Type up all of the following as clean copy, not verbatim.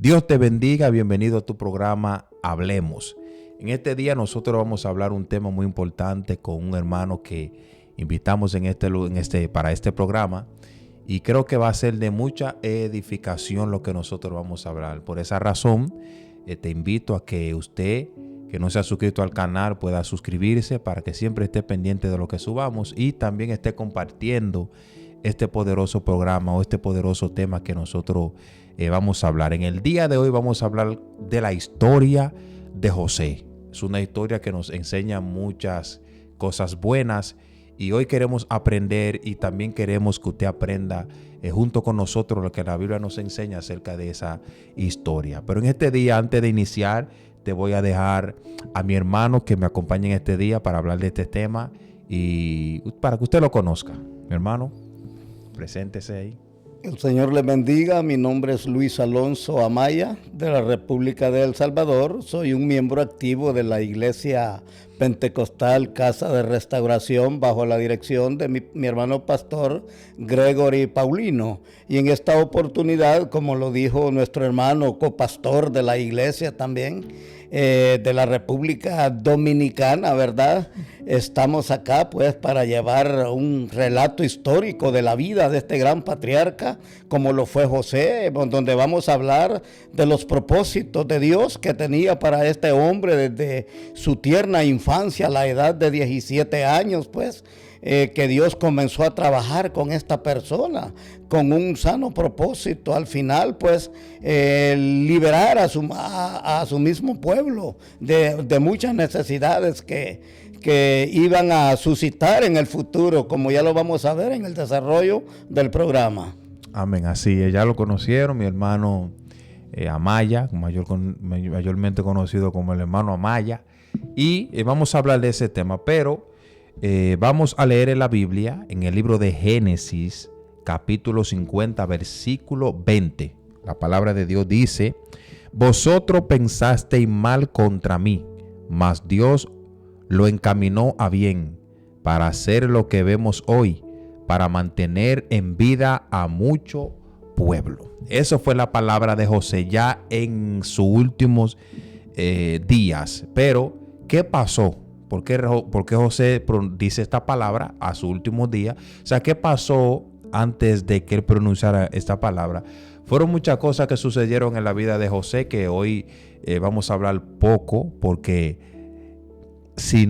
Dios te bendiga, bienvenido a tu programa Hablemos. En este día nosotros vamos a hablar un tema muy importante con un hermano que invitamos para este programa y creo que va a ser de mucha edificación lo que nosotros vamos a hablar. Por esa razón, te invito a que usted que no se ha suscrito al canal pueda suscribirse para que siempre esté pendiente de lo que subamos y también esté compartiendo este poderoso programa o este poderoso tema que nosotros vamos a hablar. En el día de hoy vamos a hablar de la historia de José. Es una historia que nos enseña muchas cosas buenas y hoy queremos aprender y también queremos que usted aprenda junto con nosotros lo que la Biblia nos enseña acerca de esa historia. Pero en este día, antes de iniciar, te voy a dejar a mi hermano que me acompañe en este día para hablar de este tema y para que usted lo conozca. Mi hermano, preséntese ahí. El Señor le bendiga. Mi nombre es Luis Alonso Amaya, de la República de El Salvador. Soy un miembro activo de la Iglesia Pentecostal Casa de Restauración bajo la dirección de mi hermano pastor Gregory Paulino. Y en esta oportunidad, como lo dijo nuestro hermano copastor de la iglesia también, de la República Dominicana, ¿verdad? Estamos acá pues para llevar un relato histórico de la vida de este gran patriarca, como lo fue José, donde vamos a hablar de los propósitos de Dios que tenía para este hombre desde su tierna infancia, a la edad de 17 años, pues, que Dios comenzó a trabajar con esta persona con un sano propósito. Al final, pues, liberar a su mismo pueblo de muchas necesidades que iban a suscitar en el futuro, como ya lo vamos a ver en el desarrollo del programa. Amén, así es, ya lo conocieron, mi hermano Amaya, mayormente conocido como el hermano Amaya, y vamos a hablar de ese tema, pero vamos a leer en la Biblia, en el libro de Génesis, capítulo 50, versículo 20. La palabra de Dios dice: vosotros pensasteis mal contra mí, mas Dios lo encaminó a bien, para hacer lo que vemos hoy, para mantener en vida a mucho pueblo. Eso fue la palabra de José ya en sus últimos días. Pero, ¿qué pasó? ¿Por qué José dice esta palabra a sus últimos días? O sea, ¿qué pasó antes de que él pronunciara esta palabra? Fueron muchas cosas que sucedieron en la vida de José que hoy vamos a hablar poco, porque si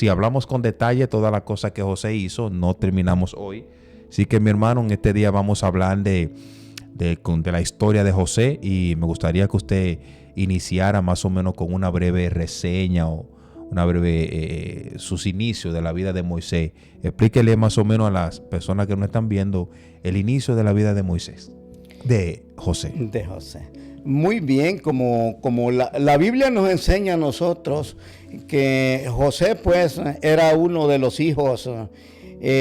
hablamos con detalle todas las cosas que José hizo, no terminamos hoy. Así que, mi hermano, en este día vamos a hablar de la historia de José y me gustaría que usted iniciara más o menos con una breve reseña o una breve sus inicios de la vida de Moisés. Explíquele más o menos a las personas que no están viendo el inicio de la vida de Moisés, de José. Muy bien, como la Biblia nos enseña a nosotros que José pues era uno de los hijos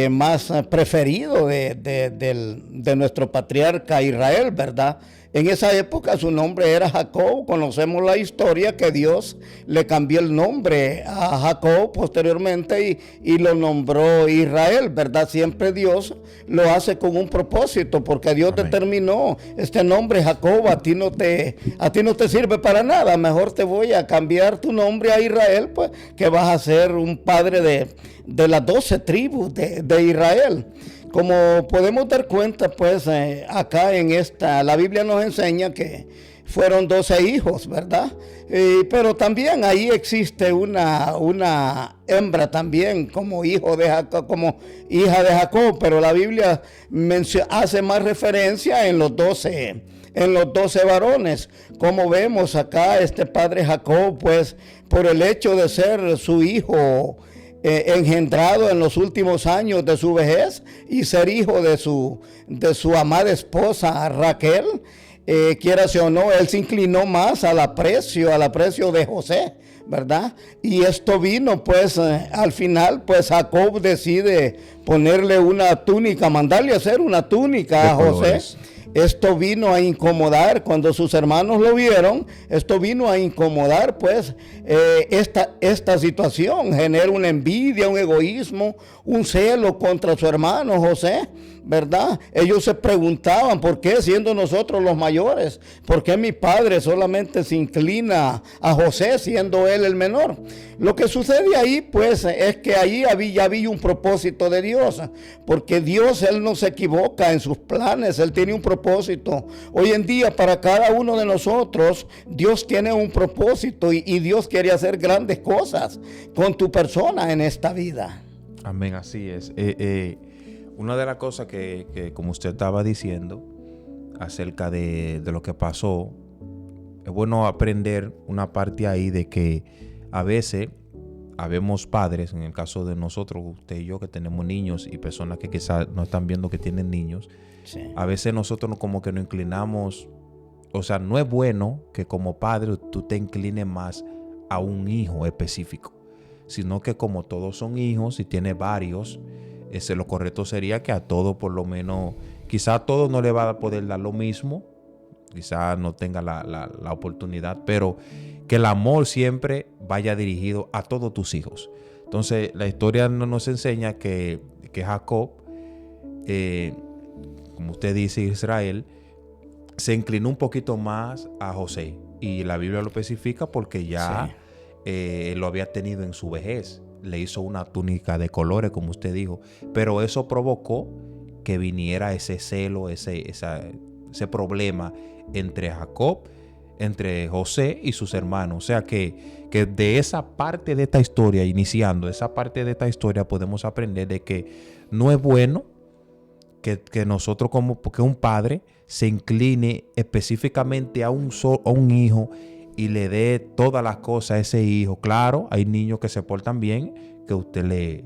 más preferidos de nuestro patriarca Israel, ¿verdad? En esa época su nombre era Jacob. Conocemos la historia que Dios le cambió el nombre a Jacob posteriormente y lo nombró Israel, ¿verdad? Siempre Dios lo hace con un propósito, porque Dios determinó este nombre Jacob, a ti no te sirve para nada, mejor te voy a cambiar tu nombre a Israel, pues que vas a ser un padre de las 12 tribus de Israel. Como podemos dar cuenta, pues acá la Biblia nos enseña que fueron 12 hijos, ¿verdad? Pero también ahí existe una hembra también como hijo de Jacob, como hija de Jacob, pero la Biblia hace más referencia en los 12 varones. Como vemos acá, este padre Jacob, pues por el hecho de ser su hijo engendrado en los últimos años de su vejez y ser hijo de su amada esposa Raquel, quiérase o no, él se inclinó más al aprecio de José, ¿verdad? Y esto vino pues al final, pues Jacob decide ponerle una túnica, mandarle a hacer una túnica a José. esto vino a incomodar, cuando sus hermanos lo vieron, esto vino a incomodar pues esta situación, genera una envidia, un egoísmo, un celo contra su hermano José, ¿verdad? Ellos se preguntaban, ¿por qué siendo nosotros los mayores? ¿Por qué mi padre solamente se inclina a José siendo él el menor? Lo que sucede ahí pues es que ahí ya había un propósito de Dios, porque Dios, Él no se equivoca en sus planes, Él tiene un propósito. Hoy en día para cada uno de nosotros Dios tiene un propósito y Dios quiere hacer grandes cosas con tu persona en esta vida. Amén, así es. Una de las cosas que como usted estaba diciendo acerca de lo que pasó, es bueno aprender una parte ahí de que a veces habemos padres, en el caso de nosotros, usted y yo, que tenemos niños y personas que quizás no están viendo que tienen niños. Sí. A veces nosotros como que nos inclinamos, o sea, no es bueno que como padre tú te inclines más a un hijo específico, sino que como todos son hijos y tiene varios, lo correcto sería que a todos por lo menos, quizá a todos no le va a poder dar lo mismo, quizá no tenga la oportunidad, pero que el amor siempre vaya dirigido a todos tus hijos. Entonces la historia nos enseña que Jacob, como usted dice, Israel, se inclinó un poquito más a José, y la Biblia lo especifica porque ya lo había tenido en su vejez. Le hizo una túnica de colores, como usted dijo, pero eso provocó que viniera ese celo, ese problema entre Jacob, entre José y sus hermanos. O sea que de esa parte de esta historia, iniciando esa parte de esta historia, podemos aprender de que no es bueno que nosotros porque un padre se incline específicamente a un hijo y le dé todas las cosas a ese hijo. Claro, hay niños que se portan bien, que usted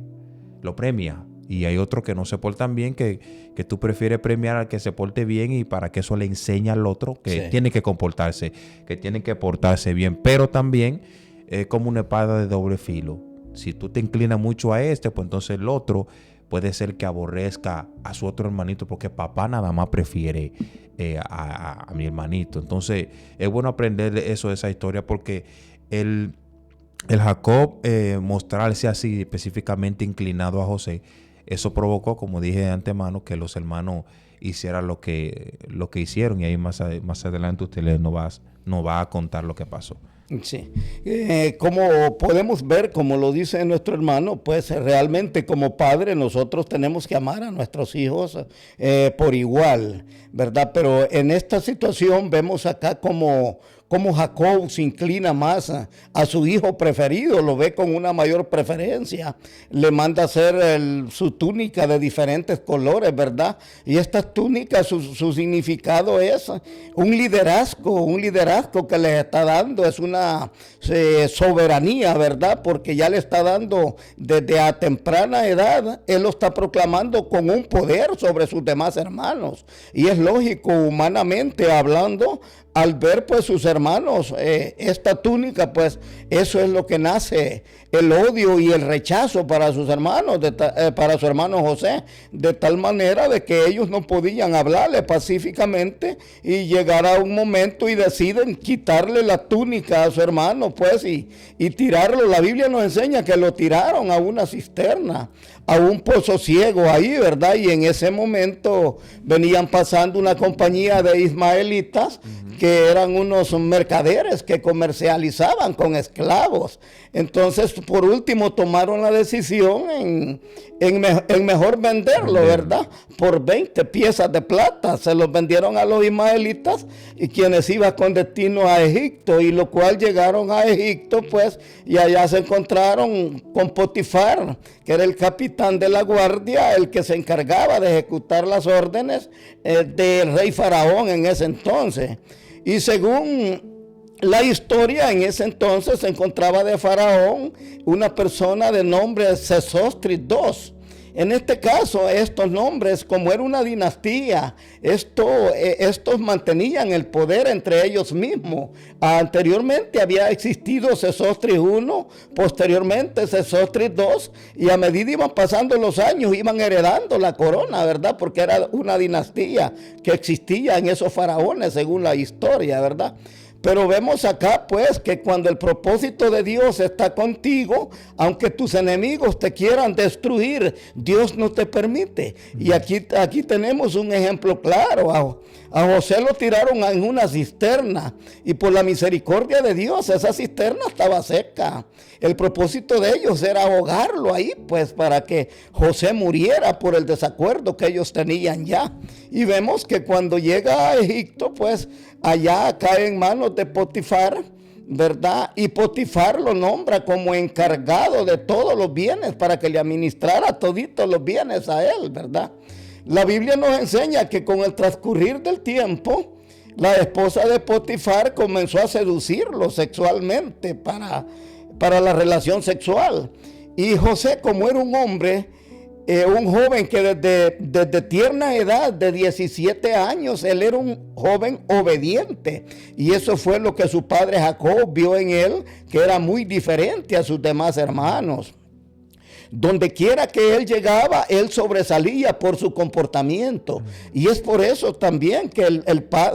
lo premia. Y hay otros que no se portan bien, que tú prefieres premiar al que se porte bien, y para que eso le enseñe al otro que tiene que comportarse, que tiene que portarse bien. Pero también es como una espada de doble filo. Si tú te inclinas mucho a pues entonces el otro puede ser que aborrezca a su otro hermanito, porque papá nada más prefiere a mi hermanito. Entonces es bueno aprender eso de esa historia, porque el Jacob mostrarse así específicamente inclinado a José, eso provocó, como dije de antemano, que los hermanos hicieran lo que hicieron, y ahí más adelante usted nos va a contar lo que pasó. Sí, como podemos ver, como lo dice nuestro hermano, pues realmente como padre nosotros tenemos que amar a nuestros hijos por igual, ¿verdad? Pero en esta situación vemos acá como Jacob se inclina más a su hijo preferido, lo ve con una mayor preferencia, le manda hacer su túnica de diferentes colores, ¿verdad? Y estas túnicas, su significado es un liderazgo que les está dando, es una soberanía, ¿verdad? Porque ya le está dando desde a temprana edad, él lo está proclamando con un poder sobre sus demás hermanos. Y es lógico, humanamente hablando, al ver pues sus hermanos esta túnica, pues eso es lo que nace el odio y el rechazo para sus hermanos, para su hermano José, de tal manera de que ellos no podían hablarle pacíficamente, y llegará un momento y deciden quitarle la túnica a su hermano, pues, y tirarlo. La Biblia nos enseña que lo tiraron a una cisterna, a un pozo ciego ahí, ¿verdad? Y en ese momento venían pasando una compañía de ismaelitas que eran unos mercaderes que comercializaban con esclavos. Entonces, por último, tomaron la decisión en mejor venderlo, ¿verdad? Por 20 piezas de plata. Se los vendieron a los ismaelitas, y quienes iban con destino a Egipto, y lo cual llegaron a Egipto, pues, y allá se encontraron con Potifar, que era el capitán de la guardia, el que se encargaba de ejecutar las órdenes del rey Faraón en ese entonces. Y según la historia, en ese entonces se encontraba de Faraón una persona de nombre Sesostris II. En este caso, estos nombres, como era una dinastía, estos mantenían el poder entre ellos mismos. Anteriormente había existido Sesostris I, posteriormente Sesostris II, y a medida iban pasando los años, iban heredando la corona, ¿verdad? Porque era una dinastía que existía en esos faraones, según la historia, ¿verdad? Pero vemos acá pues que cuando el propósito de Dios está contigo, aunque tus enemigos te quieran destruir, Dios no te permite. Y aquí tenemos un ejemplo claro. A José lo tiraron en una cisterna y por la misericordia de Dios esa cisterna estaba seca. El propósito de ellos era ahogarlo ahí, pues para que José muriera por el desacuerdo que ellos tenían ya. Y vemos que cuando llega a Egipto, pues allá cae en manos de Potifar, ¿verdad? Y Potifar lo nombra como encargado de todos los bienes para que le administrara toditos los bienes a él, ¿verdad? La Biblia nos enseña que con el transcurrir del tiempo, la esposa de Potifar comenzó a seducirlo sexualmente para la relación sexual. Y José, como era un hombre, un joven que desde tierna edad, de 17 años, él era un joven obediente. Y eso fue lo que su padre Jacob vio en él, que era muy diferente a sus demás hermanos. Donde quiera que él llegaba, él sobresalía por su comportamiento. Y es por eso también que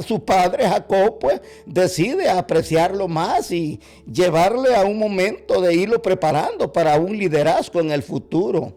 su padre Jacob pues decide apreciarlo más y llevarle a un momento de irlo preparando para un liderazgo en el futuro.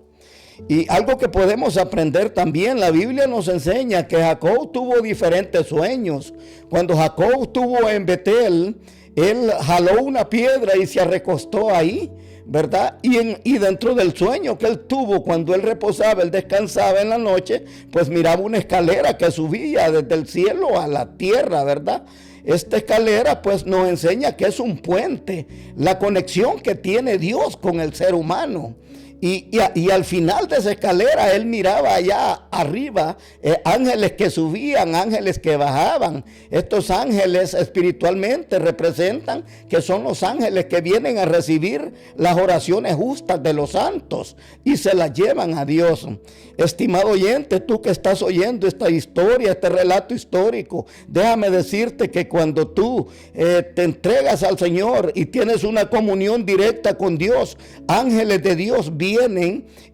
Y algo que podemos aprender también, la Biblia nos enseña que Jacob tuvo diferentes sueños. Cuando Jacob estuvo en Betel, él jaló una piedra y se recostó ahí, ¿verdad? Y dentro del sueño que él tuvo, cuando él reposaba, él descansaba en la noche, pues miraba una escalera que subía desde el cielo a la tierra, ¿verdad? Esta escalera pues nos enseña que es un puente, la conexión que tiene Dios con el ser humano. Y al final de esa escalera él miraba allá arriba ángeles que subían, ángeles que bajaban. Estos ángeles espiritualmente representan que son los ángeles que vienen a recibir las oraciones justas de los santos y se las llevan a Dios. Estimado oyente, tú que estás oyendo esta historia, este relato histórico, déjame decirte que cuando tú te entregas al Señor y tienes una comunión directa con Dios, ángeles de Dios vienen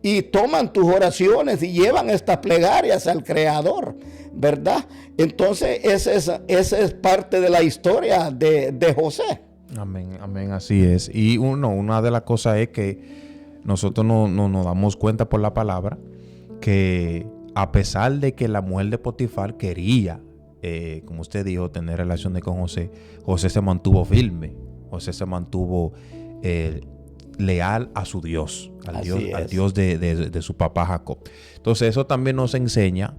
y toman tus oraciones y llevan estas plegarias al Creador, ¿verdad? Entonces esa es parte de la historia de José. Amén, amén, así es. Y una de las cosas es que nosotros no nos damos cuenta por la palabra que a pesar de que la mujer de Potifar quería, como usted dijo, tener relaciones con José, José se mantuvo firme, José se mantuvo leal a su Dios, al Dios de su papá Jacob. Entonces eso también nos enseña,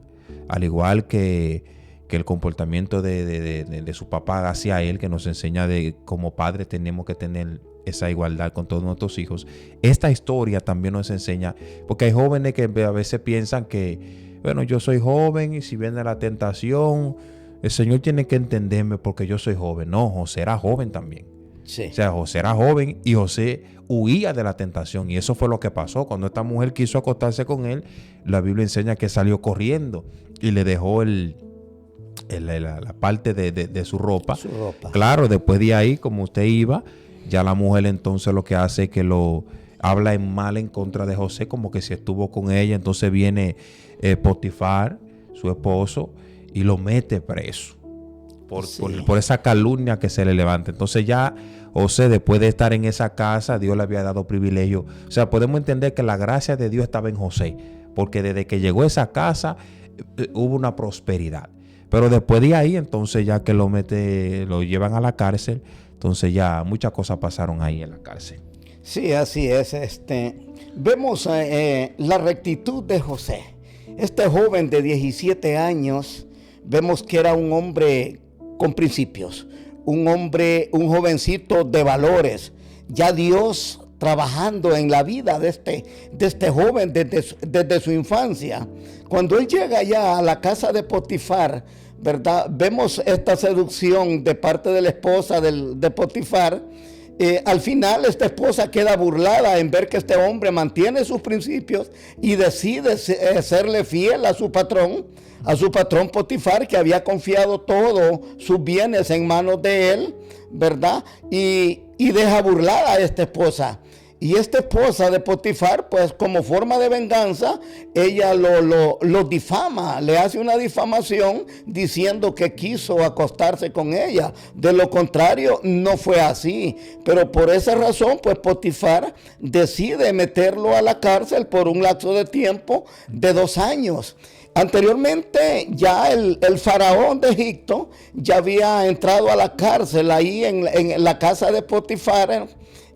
al igual que el comportamiento de su papá hacia él, que nos enseña de como padres tenemos que tener esa igualdad con todos nuestros hijos. Esta historia también nos enseña, porque hay jóvenes que a veces piensan que, bueno, yo soy joven y si viene la tentación, el Señor tiene que entenderme porque yo soy joven. No, José era joven también. Sí. O sea, José era joven y José huía de la tentación, y eso fue lo que pasó. Cuando esta mujer quiso acostarse con él, la Biblia enseña que salió corriendo y le dejó la parte de su ropa. Claro, después de ahí, como usted iba, ya la mujer entonces lo que hace es que lo habla en mal en contra de José, como que si estuvo con ella. Entonces viene Potifar, su esposo, y lo mete preso por esa calumnia que se le levanta. Entonces ya José, después de estar en esa casa, Dios le había dado privilegio. O sea, podemos entender que la gracia de Dios estaba en José, porque desde que llegó a esa casa hubo una prosperidad. Pero después de ahí, entonces ya que lo llevan a la cárcel, entonces ya muchas cosas pasaron ahí en la cárcel. Sí, así es. Vemos la rectitud de José. Este joven de 17 años, vemos que era un hombre con principios, un jovencito de valores. Ya Dios trabajando en la vida de este joven desde su infancia. Cuando él llega ya a la casa de Potifar, ¿verdad? Vemos esta seducción de parte de la esposa de Potifar, Al final esta esposa queda burlada en ver que este hombre mantiene sus principios y decide serle fiel a su patrón Potifar, que había confiado todos sus bienes en manos de él, ¿verdad? Y deja burlada a esta esposa. Y esta esposa de Potifar, pues como forma de venganza, ella lo difama, le hace una difamación diciendo que quiso acostarse con ella. De lo contrario, no fue así. Pero por esa razón, pues Potifar decide meterlo a la cárcel por un lapso de tiempo de 2 años. Anteriormente ya el faraón de Egipto ya había entrado a la cárcel ahí en la casa de Potifar.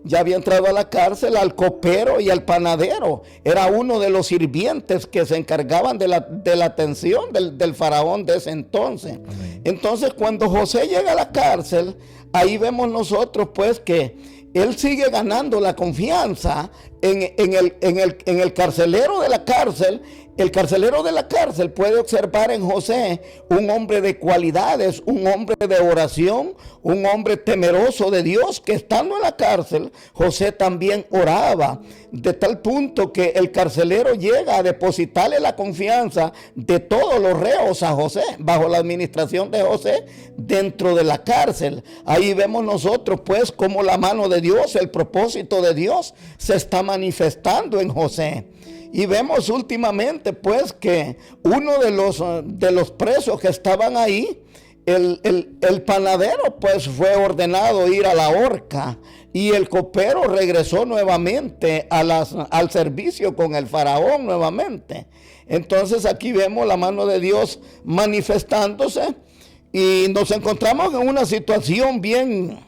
Ya había entrado a la cárcel al copero y al panadero. Era uno de los sirvientes que se encargaban de la atención del faraón de ese entonces. Amén. Entonces, cuando José llega a la cárcel, ahí vemos nosotros pues que él sigue ganando la confianza en el carcelero de la cárcel. El carcelero de la cárcel puede observar en José un hombre de cualidades, un hombre de oración, un hombre temeroso de Dios, que estando en la cárcel, José también oraba, de tal punto que el carcelero llega a depositarle la confianza de todos los reos a José, bajo la administración de José, dentro de la cárcel. Ahí vemos nosotros pues cómo la mano de Dios, el propósito de Dios se está manifestando en José. Y vemos últimamente pues que uno de los presos que estaban ahí, el panadero pues fue ordenado ir a la horca, y el copero regresó nuevamente al servicio con el faraón nuevamente. Entonces aquí vemos la mano de Dios manifestándose y nos encontramos en una situación bien.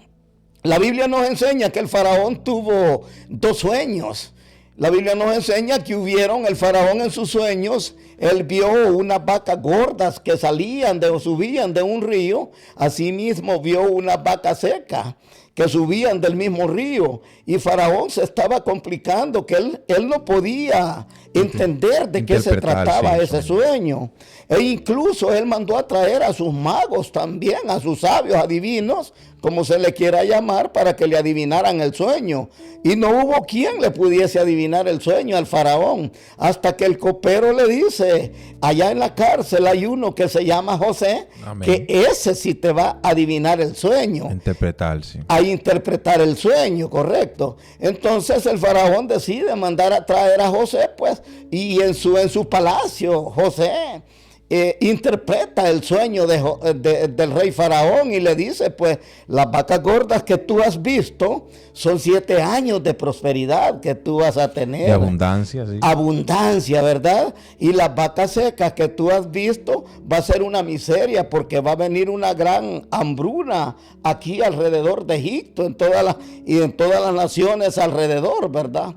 La Biblia nos enseña que el faraón tuvo 2 sueños. La Biblia nos enseña que el faraón en sus sueños, él vio unas vacas gordas que subían de un río. Asimismo vio unas vacas secas que subían del mismo río. Y faraón se estaba complicando, que él no podía entender de qué se trataba ese sueño. E incluso él mandó a traer a sus magos también, a sus sabios adivinos, como se le quiera llamar, para que le adivinaran el sueño. Y no hubo quien le pudiese adivinar el sueño al faraón, hasta que el copero le dice: allá en la cárcel hay uno que se llama José. Amén. Que ese sí te va a adivinar el sueño. A interpretar el sueño, correcto. Entonces el faraón decide mandar a traer a José, pues, y en su palacio, José interpreta el sueño del rey faraón y le dice: pues las vacas gordas que tú has visto son 7 años de prosperidad que tú vas a tener. De abundancia, sí. Abundancia, ¿verdad? Y las vacas secas que tú has visto va a ser una miseria, porque va a venir una gran hambruna aquí alrededor de Egipto, en todas las naciones alrededor, ¿verdad?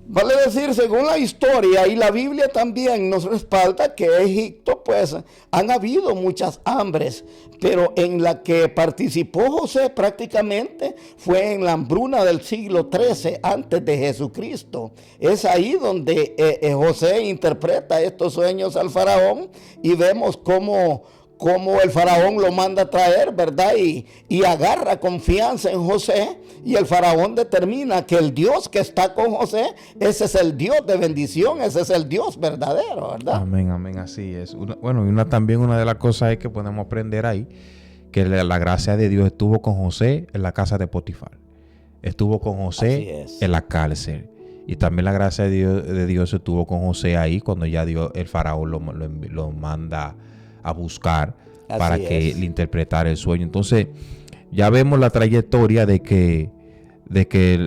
Vale decir, según la historia y la Biblia también nos respalda, que Egipto pues han habido muchas hambres, pero en la que participó José prácticamente fue en la hambruna del siglo XIII antes de Jesucristo. Es ahí donde José interpreta estos sueños al faraón, y vemos cómo el faraón lo manda a traer, ¿verdad? Y agarra confianza en José, y el faraón determina que el Dios que está con José, ese es el Dios de bendición, ese es el Dios verdadero, ¿verdad? Amén, amén, así es. También una de las cosas es que podemos aprender ahí, que la gracia de Dios estuvo con José en la casa de Potifar, estuvo con José en la cárcel, y también la gracia de Dios estuvo con José ahí cuando ya el faraón lo manda a buscar para que le interpretara el sueño. Entonces ya vemos la trayectoria de que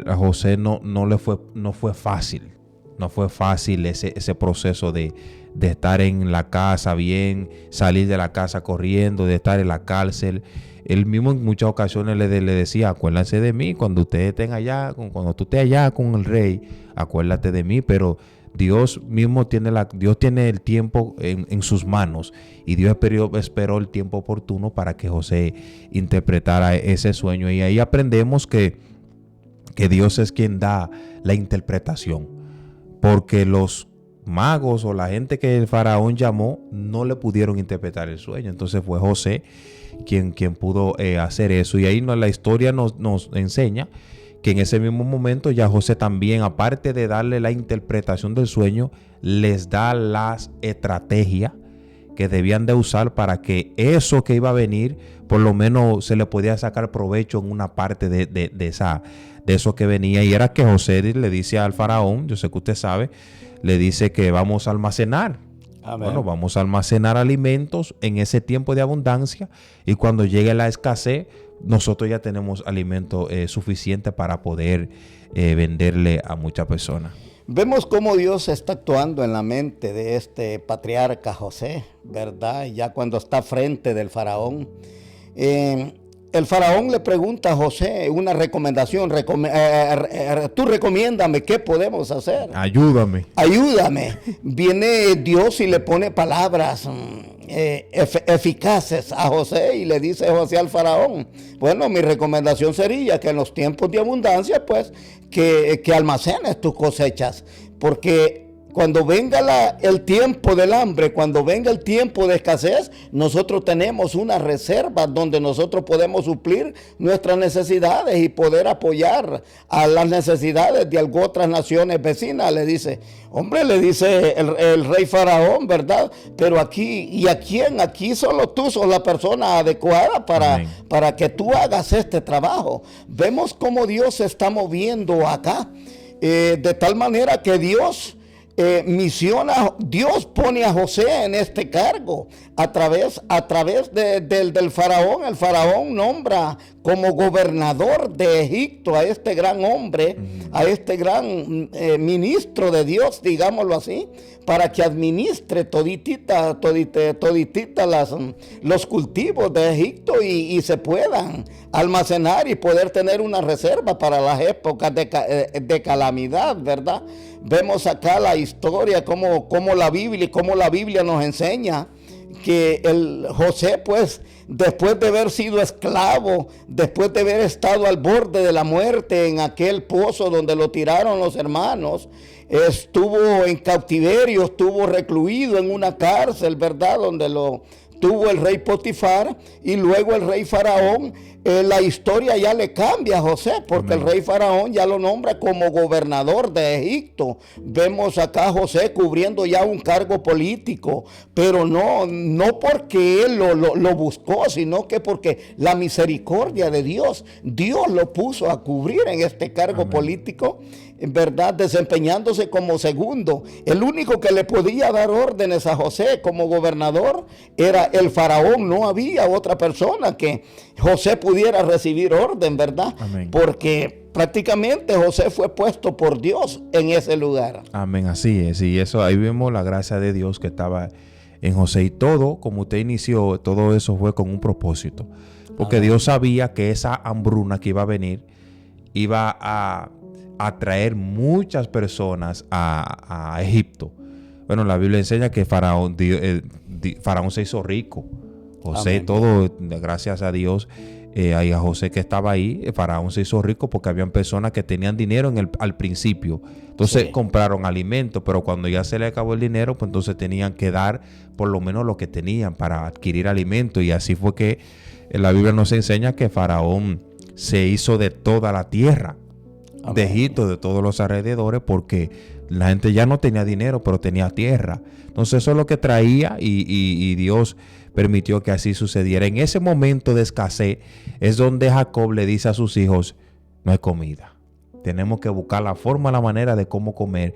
a José no fue fácil ese proceso de estar en la casa bien, salir de la casa corriendo, de estar en la cárcel. Él mismo en muchas ocasiones le decía: acuérdense de mí cuando ustedes estén allá, cuando tú estés allá con el rey, acuérdate de mí. Pero Dios mismo tiene el tiempo en sus manos, y Dios esperó el tiempo oportuno para que José interpretara ese sueño. Y ahí aprendemos que Dios es quien da la interpretación, porque los magos o la gente que el faraón llamó no le pudieron interpretar el sueño. Entonces fue José quien pudo hacer eso. Y ahí la historia nos enseña que en ese mismo momento ya José también, aparte de darle la interpretación del sueño, les da las estrategias que debían de usar para que eso que iba a venir, por lo menos se le podía sacar provecho en una parte de eso que venía. Y era que José le dice al faraón, yo sé que usted sabe, le dice que vamos a almacenar. Amén. Bueno, vamos a almacenar alimentos en ese tiempo de abundancia, y cuando llegue la escasez, nosotros ya tenemos alimento suficiente para poder venderle a muchas personas. Vemos cómo Dios está actuando en la mente de este patriarca José, ¿verdad? Ya cuando está frente del faraón. El faraón le pregunta a José una recomendación. Tú recomiéndame, ¿qué podemos hacer? Ayúdame. Viene Dios y le pone palabras eficaces a José, y le dice José al faraón: bueno, mi recomendación sería que en los tiempos de abundancia, pues, que almacenes tus cosechas, porque cuando venga el tiempo del hambre, cuando venga el tiempo de escasez, nosotros tenemos una reserva donde nosotros podemos suplir nuestras necesidades y poder apoyar a las necesidades de otras naciones vecinas. Le dice, le dice el rey faraón, ¿verdad? Pero aquí, ¿y a quién? Aquí solo tú sos la persona adecuada para que tú hagas este trabajo. Vemos cómo Dios se está moviendo acá, de tal manera que Dios Dios pone a José en este cargo a través del faraón. El faraón nombra como gobernador de Egipto a este gran hombre, a este gran ministro de Dios, digámoslo así, para que administre toditita los cultivos de Egipto y se puedan almacenar y poder tener una reserva para las épocas de calamidad, ¿verdad? Vemos acá la historia, cómo la Biblia nos enseña que José, pues, después de haber sido esclavo, después de haber estado al borde de la muerte en aquel pozo donde lo tiraron los hermanos, estuvo en cautiverio, estuvo recluido en una cárcel, ¿verdad? Donde lo tuvo el rey Potifar, y luego el rey faraón. La historia ya le cambia a José, porque el rey faraón ya lo nombra como gobernador de Egipto. Vemos acá a José cubriendo ya un cargo político, pero no porque él lo buscó, sino que porque la misericordia de Dios lo puso a cubrir en este cargo político, ¿verdad? Desempeñándose como segundo. El único que le podía dar órdenes a José como gobernador era el faraón. No había otra persona que José pudiera recibir orden, ¿verdad? Amén. Porque prácticamente José fue puesto por Dios en ese lugar. Amén, así es. Y eso, ahí vemos la gracia de Dios que estaba en José. Y todo, como usted inició, todo eso fue con un propósito. Porque Dios sabía que esa hambruna que iba a venir iba a atraer muchas personas a Egipto. Bueno, la Biblia enseña que Faraón se hizo rico. José, amén, todo, gracias a Dios, y a José que estaba ahí, Faraón se hizo rico porque habían personas que tenían dinero al principio. Entonces compraron alimentos, pero cuando ya se le acabó el dinero, pues entonces tenían que dar por lo menos lo que tenían para adquirir alimentos. Y así fue que la Biblia nos enseña que Faraón se hizo de toda la tierra, amén, de Egipto, de todos los alrededores, porque la gente ya no tenía dinero, pero tenía tierra. Entonces eso es lo que traía, y Dios permitió que así sucediera. En ese momento de escasez es donde Jacob le dice a sus hijos: no hay comida, tenemos que buscar la forma, la manera de cómo comer.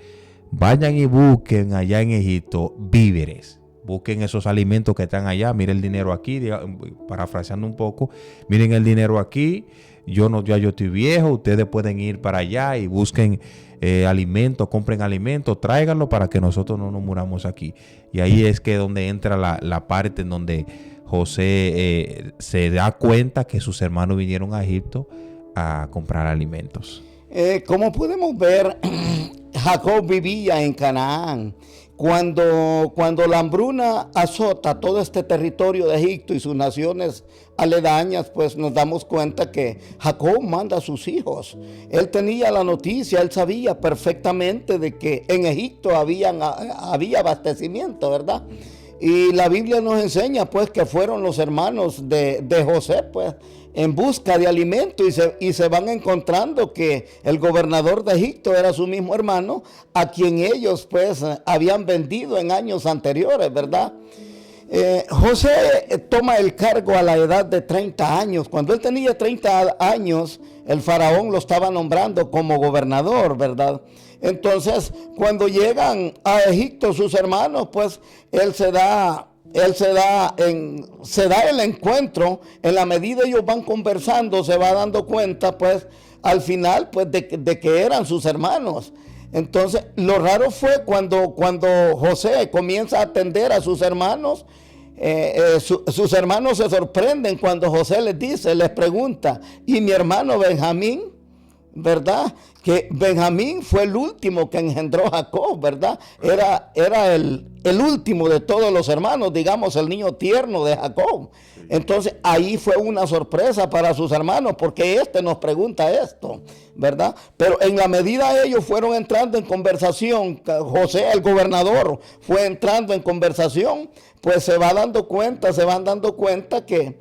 Vayan y busquen allá en Egipto víveres, busquen esos alimentos que están allá. Miren el dinero aquí, parafraseando un poco, miren el dinero aquí. Yo estoy viejo, ustedes pueden ir para allá y busquen alimentos, compren alimentos, tráiganlo para que nosotros no nos muramos aquí. Y ahí es que donde entra la parte en donde José se da cuenta que sus hermanos vinieron a Egipto a comprar alimentos. Como podemos ver, Jacob vivía en Canaán. Cuando la hambruna azota todo este territorio de Egipto y sus naciones aledañas, pues nos damos cuenta que Jacob manda a sus hijos. Él tenía la noticia, él sabía perfectamente de que en Egipto había abastecimiento, ¿verdad? Y la Biblia nos enseña pues que fueron los hermanos de José, pues en busca de alimento y se van encontrando que el gobernador de Egipto era su mismo hermano, a quien ellos pues habían vendido en años anteriores, ¿verdad? José toma el cargo a la edad de 30 años. Cuando él tenía 30 años, el faraón lo estaba nombrando como gobernador, ¿verdad? Entonces, cuando llegan a Egipto sus hermanos, pues se da el encuentro. En la medida ellos van conversando, se va dando cuenta, pues, al final, pues, de que eran sus hermanos. Entonces, lo raro fue cuando José comienza a atender a sus hermanos. Sus hermanos se sorprenden cuando José les pregunta, ¿y mi hermano Benjamín? ¿Verdad? Que Benjamín fue el último que engendró a Jacob, ¿verdad? Era el último de todos los hermanos, digamos, el niño tierno de Jacob. Entonces ahí fue una sorpresa para sus hermanos, porque nos pregunta esto, ¿verdad? Pero en la medida ellos fueron entrando en conversación, José, el gobernador, fue entrando en conversación, pues se van dando cuenta que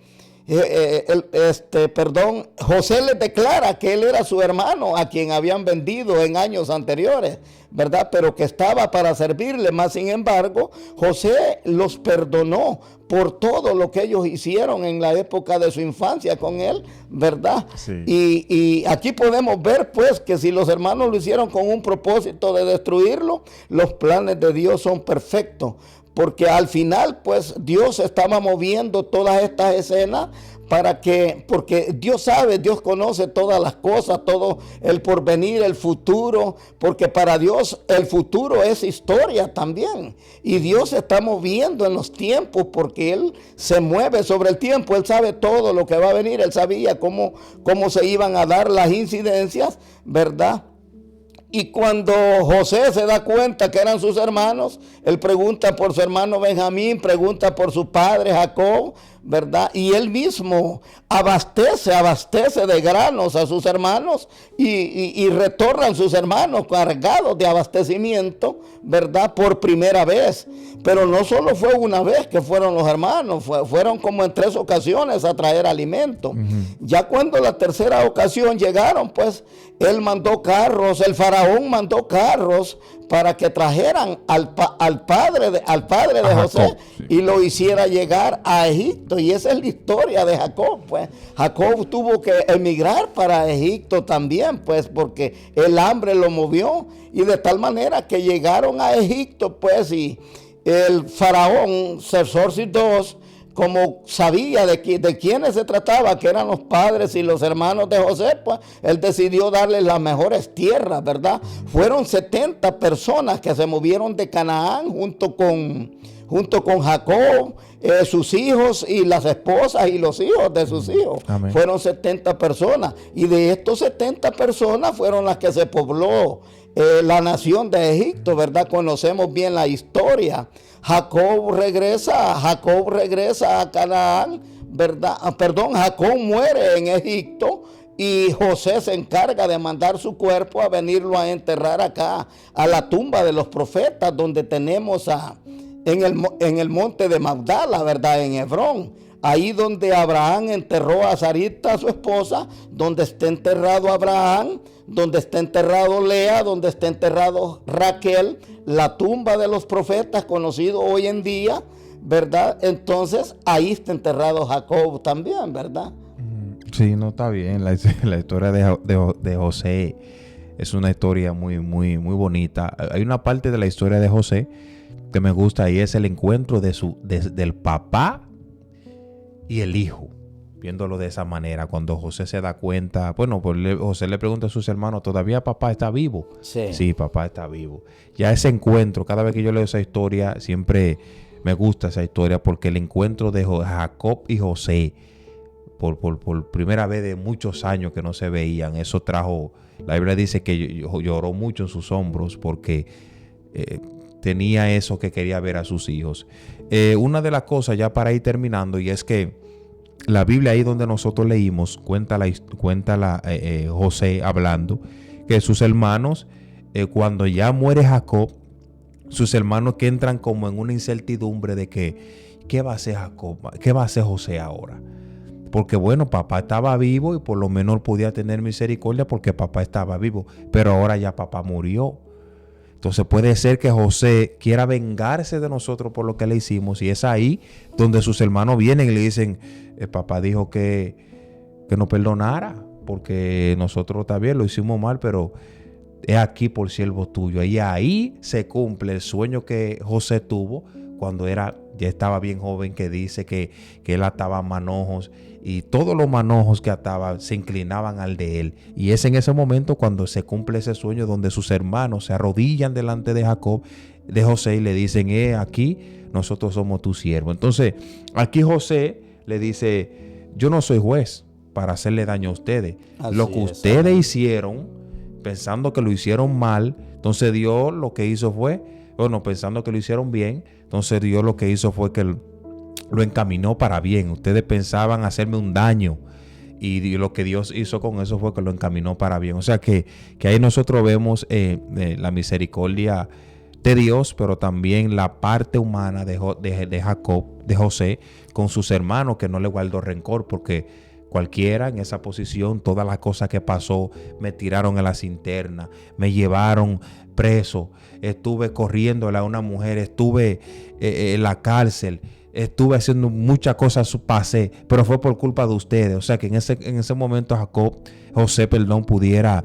José les declara que él era su hermano a quien habían vendido en años anteriores, ¿verdad? Pero que estaba para servirle. Más sin embargo, José los perdonó por todo lo que ellos hicieron en la época de su infancia con él, ¿verdad? Sí. Y aquí podemos ver pues que si los hermanos lo hicieron con un propósito de destruirlo, los planes de Dios son perfectos. Porque al final, pues, Dios estaba moviendo todas estas escenas porque Dios sabe, Dios conoce todas las cosas, todo el porvenir, el futuro, porque para Dios el futuro es historia también. Y Dios se está moviendo en los tiempos porque Él se mueve sobre el tiempo, Él sabe todo lo que va a venir, Él sabía cómo se iban a dar las incidencias, ¿verdad? Y cuando José se da cuenta que eran sus hermanos, él pregunta por su hermano Benjamín, pregunta por su padre Jacob, ¿verdad? Y él mismo abastece de granos a sus hermanos y retornan sus hermanos cargados de abastecimiento, ¿verdad? Por primera vez. Pero no solo fue una vez que fueron los hermanos, fueron como en 3 ocasiones a traer alimento. Ya cuando la tercera ocasión llegaron, pues él mandó carros, el faraón mandó carros para que trajeran al padre de José, Jacob, sí, y lo hiciera llegar a Egipto. Y esa es la historia de Jacob, pues. Jacob tuvo que emigrar para Egipto también, pues, porque el hambre lo movió. Y de tal manera que llegaron a Egipto, pues, y el faraón Xerxes II, como sabía de quiénes se trataba, que eran los padres y los hermanos de José, pues él decidió darles las mejores tierras, ¿verdad? Fueron 70 personas que se movieron de Canaán junto con Jacob, sus hijos y las esposas y los hijos de sus hijos. Amén. Fueron 70 personas, y de estos 70 personas fueron las que se pobló la nación de Egipto, ¿verdad? Conocemos bien la historia. Jacob regresa a Canaán, ¿verdad? Jacob muere en Egipto y José se encarga de mandar su cuerpo a venirlo a enterrar acá, a la tumba de los profetas, donde tenemos en el monte de Magdala, ¿verdad? En Hebrón. Ahí donde Abraham enterró a Sarita, su esposa, donde está enterrado Abraham, donde está enterrado Lea, donde está enterrado Raquel, la tumba de los profetas conocido hoy en día, ¿verdad? Entonces ahí está enterrado Jacob también, ¿verdad? Sí, no, está bien. La historia de José es una historia muy, muy, muy bonita. Hay una parte de la historia de José que me gusta, y es el encuentro del papá y el hijo, viéndolo de esa manera. Cuando José se da cuenta, bueno, pues José le pregunta a sus hermanos, ¿todavía papá está vivo? Sí, papá está vivo. Ya ese encuentro, cada vez que yo leo esa historia, siempre me gusta esa historia, porque el encuentro de Jacob y José, por primera vez de muchos años que no se veían, eso trajo, la Biblia dice que lloró mucho en sus hombros, porque tenía eso que quería ver a sus hijos. Una de las cosas, ya para ir terminando, y es que la Biblia, ahí donde nosotros leímos, cuenta José hablando que sus hermanos, cuando ya muere Jacob, sus hermanos que entran como en una incertidumbre de que ¿qué va a hacer Jacob? ¿Qué va a hacer José ahora? Porque bueno, papá estaba vivo y por lo menos podía tener misericordia porque papá estaba vivo. Pero ahora ya papá murió. Entonces puede ser que José quiera vengarse de nosotros por lo que le hicimos. Y es ahí donde sus hermanos vienen y le dicen, papá dijo que nos perdonara porque nosotros también lo hicimos mal, pero es aquí por siervo tuyo. Y ahí se cumple el sueño que José tuvo cuando ya estaba bien joven, que dice que él ataba manojos y todos los manojos que ataba se inclinaban al de él. Y es en ese momento cuando se cumple ese sueño donde sus hermanos se arrodillan delante de Jacob, de José, y le dicen, aquí nosotros somos tu siervo. Entonces aquí José le dice, yo no soy juez para hacerle daño a ustedes. Así lo que es, ustedes hicieron, pensando que lo hicieron mal, entonces Dios lo que hizo fue, pensando que lo hicieron bien, entonces Dios lo que hizo fue que lo encaminó para bien. Ustedes pensaban hacerme un daño y lo que Dios hizo con eso fue que lo encaminó para bien. O sea que ahí nosotros vemos la misericordia de Dios, pero también la parte humana de Jacob, de José, con sus hermanos, que no le guardó rencor, porque cualquiera en esa posición, todas las cosas que pasó, me tiraron en la cinterna, me llevaron preso, estuve corriéndole a una mujer, estuve en la cárcel, estuve haciendo muchas cosas, pasé, pero fue por culpa de ustedes. O sea que en ese momento José, pudiera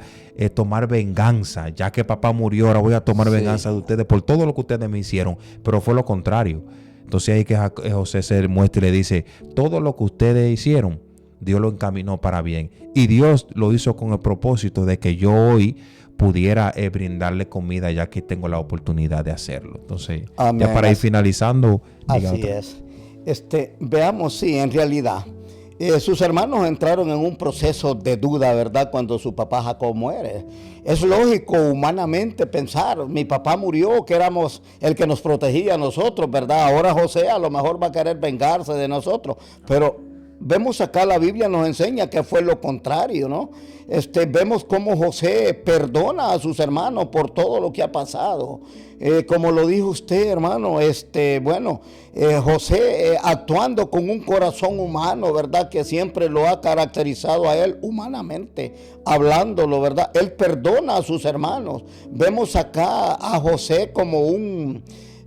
tomar venganza, ya que papá murió, ahora voy a tomar venganza de ustedes por todo lo que ustedes me hicieron, pero fue lo contrario. Entonces ahí que José se muestra y le dice, todo lo que ustedes hicieron, Dios lo encaminó para bien. Y Dios lo hizo con el propósito de que yo hoy pudiera brindarle comida, ya que tengo la oportunidad de hacerlo. Entonces, amén. Ya para ir finalizando. Así es. Veamos, sí, en realidad, sus hermanos entraron en un proceso de duda, ¿verdad? Cuando su papá Jacob muere. Es lógico humanamente pensar, mi papá murió, que éramos el que nos protegía a nosotros, ¿verdad? Ahora José a lo mejor va a querer vengarse de nosotros, pero vemos acá, la Biblia nos enseña que fue lo contrario, ¿no? Vemos cómo José perdona a sus hermanos por todo lo que ha pasado. Como lo dijo usted, hermano, José actuando con un corazón humano, ¿verdad? Que siempre lo ha caracterizado a él humanamente, hablándolo, ¿verdad? Él perdona a sus hermanos. Vemos acá a José como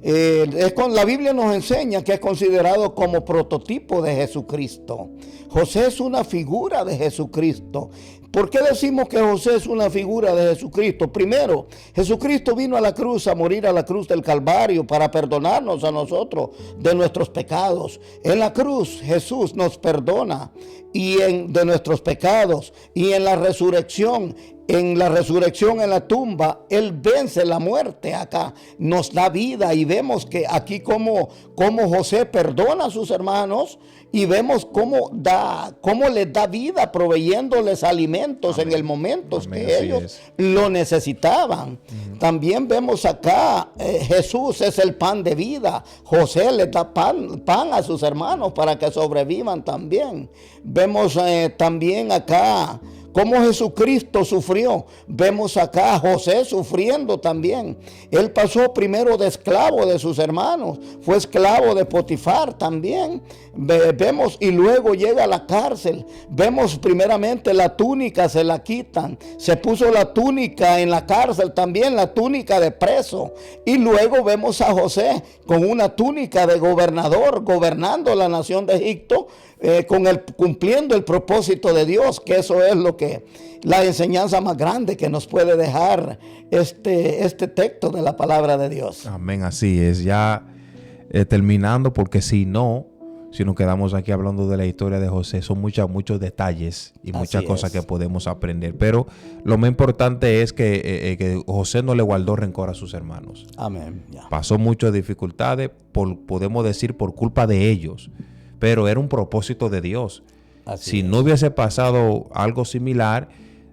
la Biblia nos enseña que es considerado como prototipo de Jesucristo. José es una figura de Jesucristo. ¿Por qué decimos que José es una figura de Jesucristo? Primero, Jesucristo vino a la cruz, a morir a la cruz del Calvario para perdonarnos a nosotros de nuestros pecados. En la cruz Jesús nos perdona de nuestros pecados, y en la resurrección, en la tumba, Él vence la muerte acá, nos da vida, y vemos que aquí como José perdona a sus hermanos, y vemos cómo les da vida, proveyéndoles alimentos. Amén. En el momento que ellos lo necesitaban. También vemos acá, Jesús es el pan de vida. José le da pan a sus hermanos para que sobrevivan también. Vemos también acá cómo Jesucristo sufrió. Vemos acá a José sufriendo también. Él pasó primero de esclavo de sus hermanos, fue esclavo de Potifar también. Vemos, y luego llega a la cárcel. Vemos primeramente la túnica, se la quitan. Se puso la túnica en la cárcel también, la túnica de preso. Y luego vemos a José con una túnica de gobernador, gobernando la nación de Egipto, cumpliendo el propósito de Dios, que eso es la enseñanza más grande que nos puede dejar este texto de la palabra de Dios. Amén, así es. Ya terminando, porque si nos quedamos aquí hablando de la historia de José, son muchos detalles y muchas cosas que podemos aprender. Pero lo más importante es que José no le guardó rencor a sus hermanos. Amén. Ya. Pasó muchas dificultades, podemos decir, por culpa de ellos. Pero era un propósito de Dios. Si no hubiese pasado algo similar,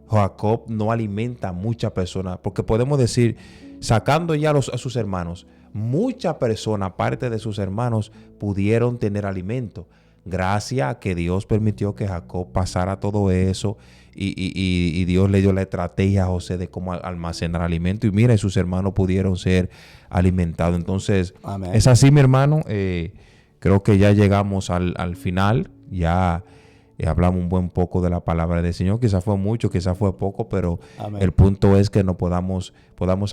Jacob no alimenta a muchas personas. Porque podemos decir, sacando ya a sus hermanos, muchas personas, aparte de sus hermanos, pudieron tener alimento. Gracias a que Dios permitió que Jacob pasara todo eso. Y Dios le dio la estrategia a José de cómo almacenar alimento. Y mira, sus hermanos pudieron ser alimentados. Entonces, amén. Es así, mi hermano. Creo que ya llegamos al final. Ya hablamos un buen poco de la palabra del Señor. Quizás fue mucho, quizás fue poco, pero Amén. el punto es que nos podamos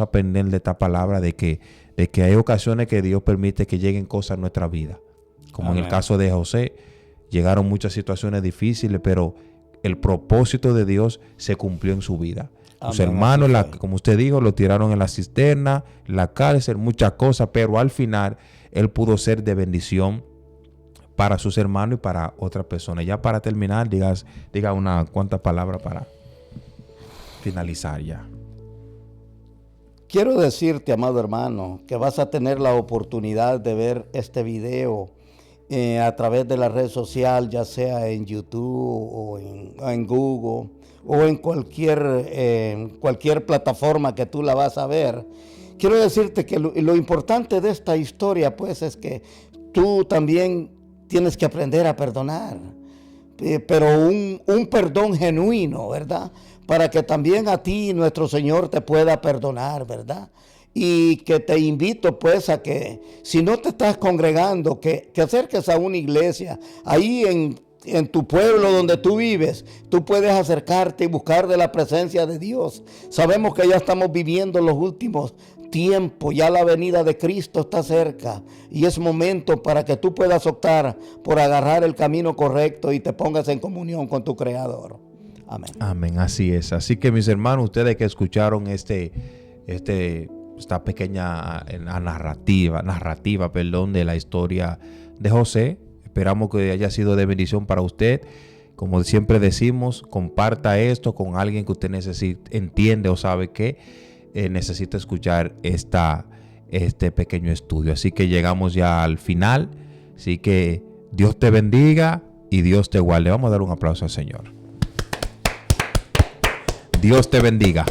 aprender de esta palabra, de que hay ocasiones que Dios permite que lleguen cosas a nuestra vida. Como Amén. en el caso de José, llegaron muchas situaciones difíciles, pero el propósito de Dios se cumplió en su vida. Sus Amén, hermanos, así fue. como usted dijo, lo tiraron en la cisterna, en la cárcel, muchas cosas, pero al final él pudo ser de bendición para sus hermanos y para otras personas. Ya para terminar, diga una cuantas palabras para finalizar ya. Quiero decirte, amado hermano, que vas a tener la oportunidad de ver este video a través de la red social, ya sea en YouTube o en Google o en cualquier plataforma que tú la vas a ver. Quiero decirte que lo importante de esta historia, pues, es que tú también tienes que aprender a perdonar, pero un perdón genuino, ¿verdad? Para que también a ti nuestro Señor te pueda perdonar, ¿verdad? Y que te invito pues a que si no te estás congregando, que acerques a una iglesia. Ahí en tu pueblo donde tú vives, tú puedes acercarte y buscar de la presencia de Dios. Sabemos que ya estamos viviendo los últimos tiempos, ya la venida de Cristo está cerca y es momento para que tú puedas optar por agarrar el camino correcto y te pongas en comunión con tu Creador. Amén. Amén, así es. Así que mis hermanos, ustedes que escucharon esta pequeña narrativa, de la historia de José, esperamos que haya sido de bendición para usted. Como siempre decimos, comparta esto con alguien que usted entiende o sabe que necesita escuchar este pequeño estudio. Así que llegamos ya al final. Así que Dios te bendiga y Dios te guarde. Vamos a dar un aplauso al Señor. Dios te bendiga.